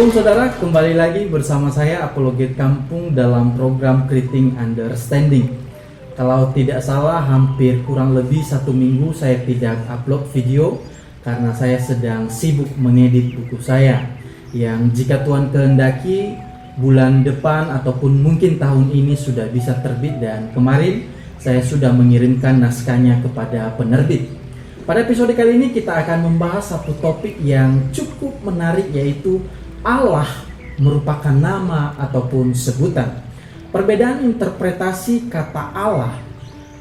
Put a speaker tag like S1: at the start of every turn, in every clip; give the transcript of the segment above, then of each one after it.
S1: Shalom saudara, kembali lagi bersama saya Apologet Kampung dalam program Creating Understanding. Kalau tidak salah hampir kurang lebih 1 minggu saya tidak upload video karena saya sedang sibuk mengedit buku saya yang jika Tuhan kehendaki bulan depan ataupun mungkin tahun ini sudah bisa terbit, dan kemarin saya sudah mengirimkan naskahnya kepada penerbit. Pada episode kali ini kita akan membahas satu topik yang cukup menarik, yaitu Allah merupakan nama ataupun sebutan. Perbedaan interpretasi kata Allah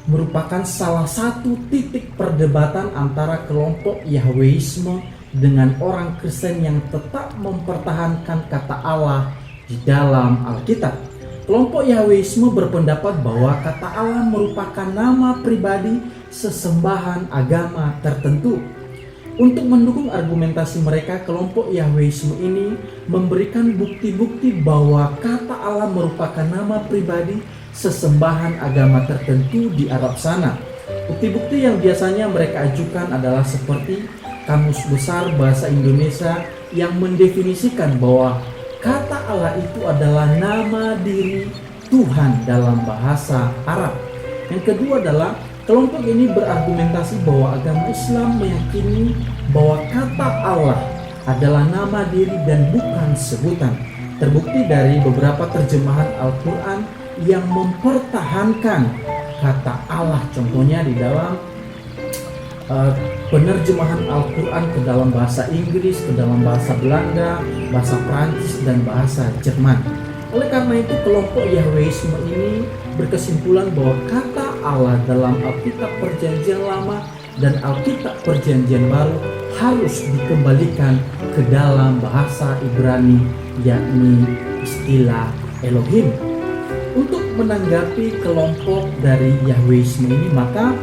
S1: merupakan salah satu titik perdebatan antara kelompok Yahweisme dengan orang Kristen yang tetap mempertahankan kata Allah di dalam Alkitab. Kelompok Yahweisme berpendapat bahwa kata Allah merupakan nama pribadi sesembahan agama tertentu. Untuk mendukung argumentasi mereka, kelompok Yahweisme ini memberikan bukti-bukti bahwa kata Allah merupakan nama pribadi sesembahan agama tertentu di Arab sana. Bukti-bukti yang biasanya mereka ajukan adalah seperti Kamus Besar Bahasa Indonesia yang mendefinisikan bahwa kata Allah itu adalah nama diri Tuhan dalam bahasa Arab. Yang kedua adalah kelompok ini berargumentasi bahwa agama Islam meyakini bahwa kata Allah adalah nama diri dan bukan sebutan. Terbukti dari beberapa terjemahan Al-Quran yang mempertahankan kata Allah. Contohnya di dalam penerjemahan Al-Quran ke dalam bahasa Inggris, ke dalam bahasa Belanda, bahasa Prancis, dan bahasa Jerman. Oleh karena itu, kelompok Yahweisme ini berkesimpulan bahwa kata Allah dalam Alkitab Perjanjian Lama dan Alkitab Perjanjian Baru harus dikembalikan ke dalam bahasa Ibrani, yakni istilah Elohim. Untuk menanggapi kelompok dari Yahweisme ini, maka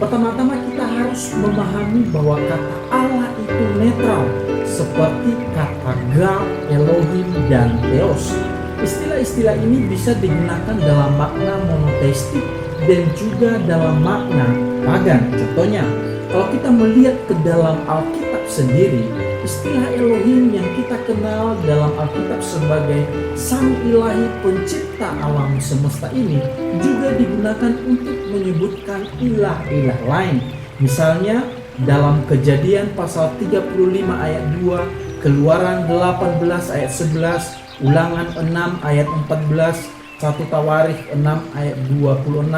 S1: pertama-tama kita harus memahami bahwa kata Allah itu netral, seperti kata God, Elohim, dan Theos. Istilah-istilah ini bisa digunakan dalam makna monoteistik dan juga dalam makna pagan. Contohnya, kalau kita melihat ke dalam Alkitab sendiri, istilah Elohim yang kita kenal dalam Alkitab sebagai Sang Ilahi pencipta alam semesta ini juga digunakan untuk menyebutkan ilah-ilah lain. Misalnya dalam Kejadian pasal 35 ayat 2, Keluaran 18 ayat 11, Ulangan 6 ayat 14, 1 Tawarikh 6 ayat 26,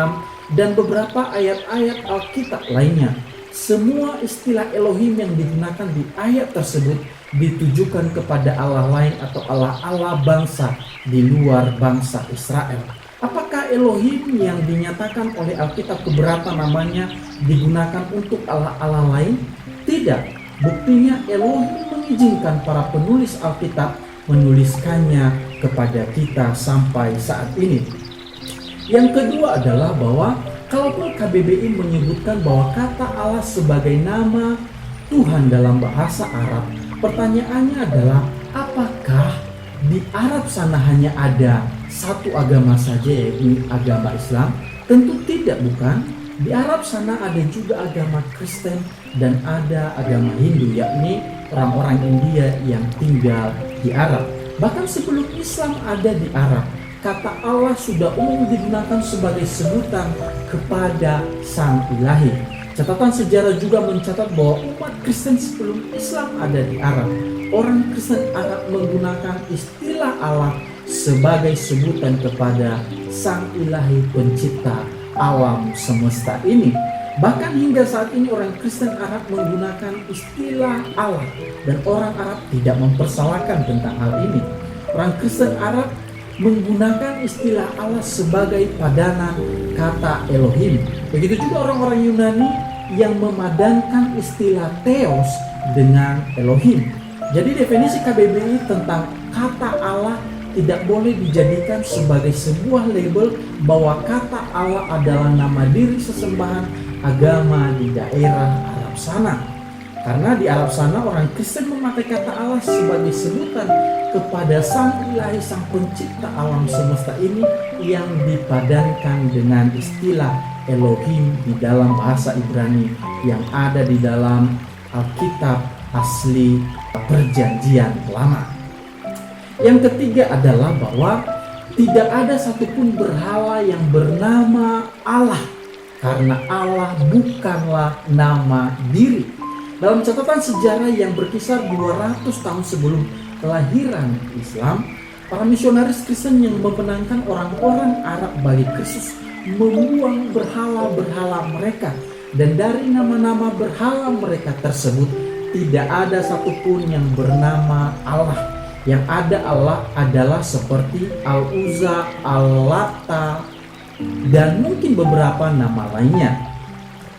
S1: dan beberapa ayat-ayat Alkitab lainnya. Semua istilah Elohim yang digunakan di ayat tersebut ditujukan kepada Allah lain atau Allah-Allah bangsa di luar bangsa Israel. Apakah Elohim yang dinyatakan oleh Alkitab keberatan namanya digunakan untuk Allah-Allah lain? Tidak. Buktinya Elohim mengizinkan para penulis Alkitab menuliskannya kepada kita sampai saat ini. Yang kedua adalah bahwa kalaupun KBBI menyebutkan bahwa kata Allah sebagai nama Tuhan dalam bahasa Arab, pertanyaannya adalah apakah di Arab sana hanya ada satu agama saja, yaitu agama Islam? Tentu tidak, bukan. Di Arab sana ada juga agama Kristen dan ada agama Hindu, yakni orang-orang India yang tinggal di Arab. Bahkan sebelum Islam ada di Arab, kata Allah sudah umum digunakan sebagai sebutan kepada Sang Ilahi. Catatan sejarah juga mencatat bahwa umat Kristen sebelum Islam ada di Arab, orang Kristen Arab menggunakan istilah Allah sebagai sebutan kepada Sang Ilahi pencipta alam semesta ini. Bahkan hingga saat ini orang Kristen Arab menggunakan istilah Allah, dan orang Arab tidak mempersalahkan tentang hal ini. Orang Kristen Arab menggunakan istilah Allah sebagai padanan kata Elohim. Begitu juga orang-orang Yunani yang memadankan istilah Theos dengan Elohim. Jadi definisi KBBI tentang kata Allah tidak boleh dijadikan sebagai sebuah label bahwa kata Allah adalah nama diri sesembahan agama di daerah Arab sana. Karena di Arab sana orang Kristen memakai kata Allah sebagai sebutan kepada Sang Ilahi, Sang Pencipta alam semesta ini, yang dipadankan dengan istilah Elohim di dalam bahasa Ibrani yang ada di dalam Alkitab asli Perjanjian Lama. Yang ketiga adalah bahwa tidak ada satupun berhala yang bernama Allah, karena Allah bukanlah nama diri. Dalam catatan sejarah yang berkisar 200 tahun sebelum kelahiran Islam, para misionaris Kristen yang memenangkan orang-orang Arab bagi Kristus membuang berhala-berhala mereka, dan dari nama-nama berhala mereka tersebut tidak ada satupun yang bernama Allah. Yang ada Allah adalah seperti Al-Uzza, Al-Lata, dan mungkin beberapa nama lainnya.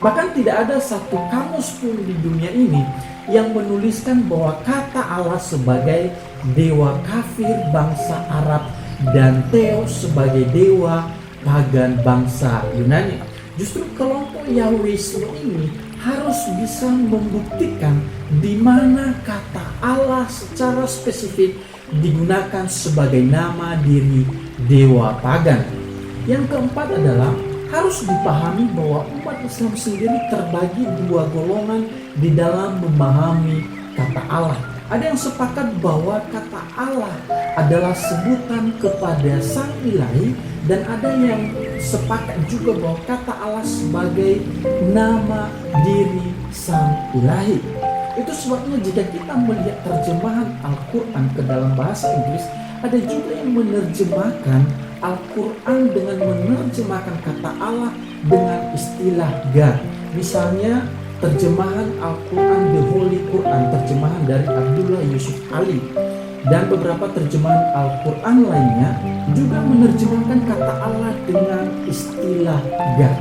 S1: Bahkan tidak ada satu kamus pun di dunia ini yang menuliskan bahwa kata Allah sebagai dewa kafir bangsa Arab dan Theos sebagai dewa pagan bangsa Yunani. Justru kelompok Yahwisme ini harus bisa membuktikan di mana kata Allah secara spesifik digunakan sebagai nama diri dewa pagan. Yang keempat adalah harus dipahami bahwa umat Islam sendiri terbagi dua golongan di dalam memahami kata Allah. Ada yang sepakat bahwa kata Allah adalah sebutan kepada Sang Ilahi, dan ada yang sepakat juga bahwa kata Allah sebagai nama diri Sang Ilahi. Itu sebabnya jika kita melihat terjemahan Al-Quran ke dalam bahasa Inggris, ada juga yang menerjemahkan Al-Quran dengan menerjemahkan kata Allah dengan istilah God. Misalnya terjemahan Al-Quran The Holy Quran, terjemahan dari Abdullah Yusuf Ali, dan beberapa terjemahan Al-Quran lainnya juga menerjemahkan kata Allah dengan istilah God.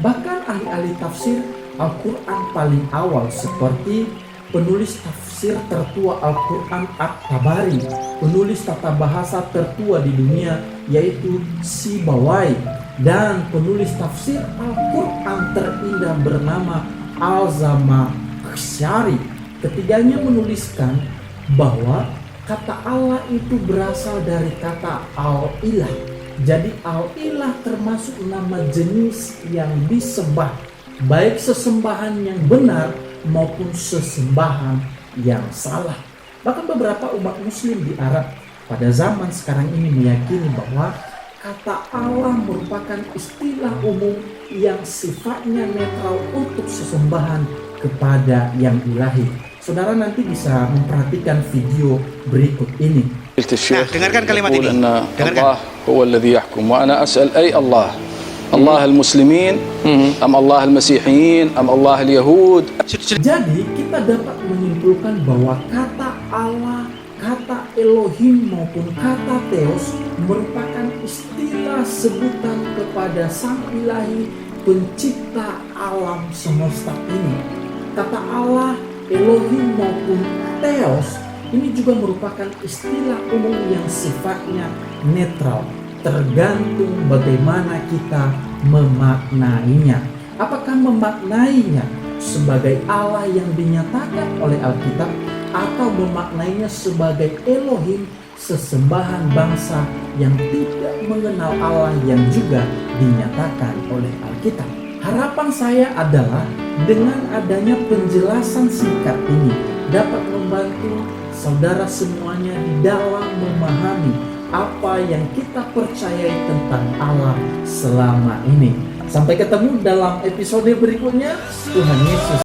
S1: Bahkan ahli-ahli tafsir Al-Quran paling awal seperti penulis tafsir tertua Al-Quran At-Tabari, penulis tata bahasa tertua di dunia yaitu Sibawai, dan penulis tafsir Al-Quran terindah bernama Al-Zamakhsyari. Ketiganya menuliskan bahwa kata Allah itu berasal dari kata Al-Ilah. Jadi Al-Ilah termasuk nama jenis yang disembah, baik sesembahan yang benar maupun sesembahan yang salah. Bahkan beberapa umat muslim di Arab pada zaman sekarang ini meyakini bahwa kata Allah merupakan istilah umum yang sifatnya netral untuk sesembahan kepada yang ilahi. Saudara nanti bisa memperhatikan video berikut ini.
S2: Nah, dengarkan kalimat ini.
S3: Dengarkan. Allah huwa alladhi yahkum wa ana as'al ay Allah. Allah al-Muslimin, am Allah al-Masihiyin, am Allah al-Yahud.
S1: Jadi kita dapat menyimpulkan bahwa kata Allah, kata Elohim maupun kata Theos merupakan istilah sebutan kepada Sang Ilahi pencipta alam semesta ini. Kata Allah, Elohim maupun Theos ini juga merupakan istilah umum yang sifatnya netral, tergantung bagaimana kita memaknainya. Apakah memaknainya sebagai Allah yang dinyatakan oleh Alkitab, atau memaknainya sebagai Elohim, sesembahan bangsa yang tidak mengenal Allah yang juga dinyatakan oleh Alkitab. Harapan saya adalah dengan adanya penjelasan singkat ini dapat membantu saudara semuanya di dalam memahami apa yang kita percayai tentang Allah selama ini. Sampai ketemu dalam episode berikutnya. Tuhan Yesus